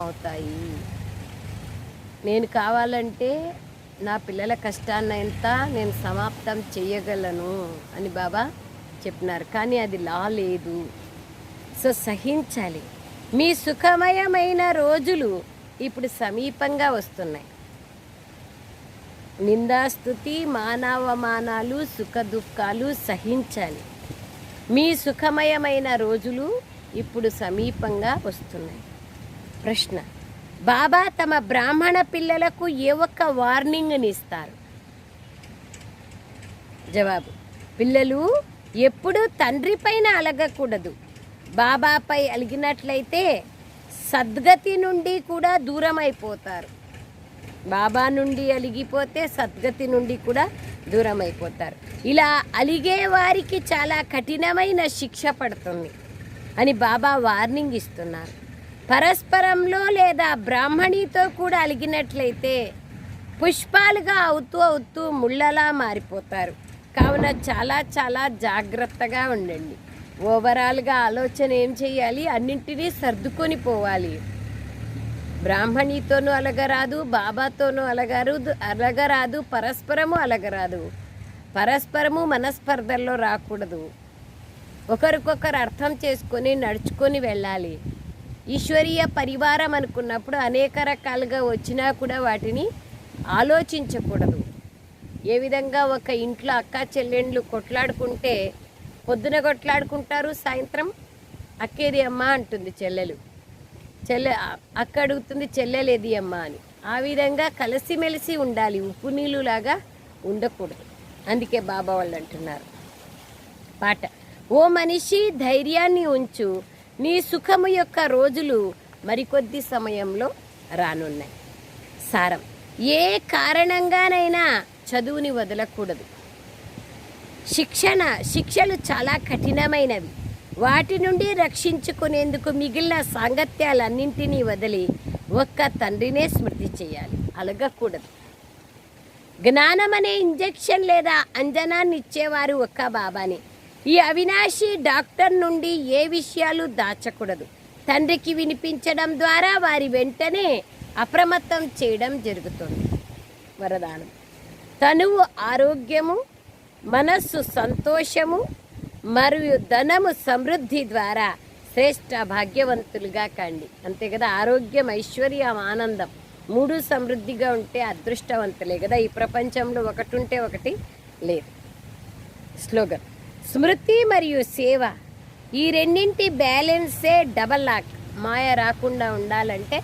అవుతాయి. నేను కావాలంటే నా పిల్లల కష్టాన్నంతా నేను సమాప్తం చేయగలను అని బాబా చెప్పినారు. కానీ అది లా లేదు. సో సహించాలి. మీ సుఖమయమైన రోజులు ఇప్పుడు సమీపంగా వస్తున్నాయి. నిందాస్తుతి మానవమానాలు సుఖ దుఃఖాలు సహించాలి. మీ సుఖమయమైన రోజులు ఇప్పుడు సమీపంగా వస్తున్నాయి. ప్రశ్న: బాబా తమ బ్రాహ్మణ పిల్లలకు ఏ ఒక్క వార్నింగ్ని ఇస్తారు? జవాబు: పిల్లలు ఎప్పుడూ తండ్రి పైన అలగకూడదు. బాబాపై అలిగినట్లయితే సద్గతి నుండి కూడా దూరం అయిపోతారు. బాబా నుండి అలిగిపోతే సద్గతి నుండి కూడా దూరం అయిపోతారు. ఇలా అలిగే వారికి చాలా కఠినమైన శిక్ష పడుతుంది అని బాబా వార్నింగ్ ఇస్తున్నారు. పరస్పరంలో లేదా బ్రాహ్మణితో కూడా అలిగినట్లయితే పుష్పాలుగా అవుతూ ముళ్ళలా మారిపోతారు. కావున చాలా చాలా జాగ్రత్తగా ఉండండి. ఓవరాల్గా ఆలోచన ఏం చేయాలి? అన్నింటినీ సర్దుకొని పోవాలి. బ్రాహ్మణితోనూ అలగరాదు, బాబాతోనూ అలగరాదు, పరస్పరము అలగరాదు. పరస్పరము మనస్పర్ధల్లో రాకూడదు. ఒకరికొకరు అర్థం చేసుకొని నడుచుకొని వెళ్ళాలి. ఈశ్వరీయ పరివారం అనుకున్నప్పుడు అనేక రకాలుగా వచ్చినా కూడా వాటిని ఆలోచించకూడదు. ఏ విధంగా ఒక ఇంట్లో అక్క చెల్లెండ్లు కొట్లాడుకుంటే పొద్దున కొట్లాడుకుంటారు, సాయంత్రం అక్కేది అమ్మ అంటుంది చెల్లెలు, అక్క అడుగుతుంది చెల్లెలేది అమ్మ అని. ఆ విధంగా కలిసిమెలిసి ఉండాలి. ఉప్పు నీళ్ళులాగా ఉండకూడదు. అందుకే బాబా వాళ్ళు అంటున్నారు పాట: ఓ మనిషి ధైర్యాన్ని ఉంచు, నీ సుఖము యొక్క రోజులు మరికొద్ది సమయంలో రానున్నాయి. సారం: ఏ కారణంగానైనా చదువుని వదలకూడదు. శిక్షలు చాలా కఠినమైనవి. వాటి నుండి రక్షించుకునేందుకు మిగిలిన సాంగత్యాలన్నింటినీ వదిలి ఒక్క తండ్రినే స్మృతి చేయాలి, అలగకూడదు. జ్ఞానం అనే ఇంజెక్షన్ లేదా అంజనాన్ని ఇచ్చేవారు ఒక్క బాబాని. ఈ అవినాశి డాక్టర్ నుండి ఏ విషయాలు దాచకూడదు. తండ్రికి వినిపించడం ద్వారా వారి వెంటనే అప్రమత్తం చేయడం జరుగుతుంది. వరదానం: తనువు ఆరోగ్యము, మనస్సు సంతోషము మరియు ధనము సమృద్ధి ద్వారా శ్రేష్ఠ భాగ్యవంతులుగా కండి. అంతే కదా, ఆరోగ్యం, ఐశ్వర్యం, ఆనందం మూడు సమృద్ధిగా ఉంటే అదృష్టవంతులే కదా. ఈ ప్రపంచంలో ఒకటి ఉంటే ఒకటి లేదు. స్లోగన్: స్మృతి మరియు సేవ, ఈ రెండింటి బ్యాలెన్సే డబల్ లాక్. మాయ రాకుండా ఉండాలంటే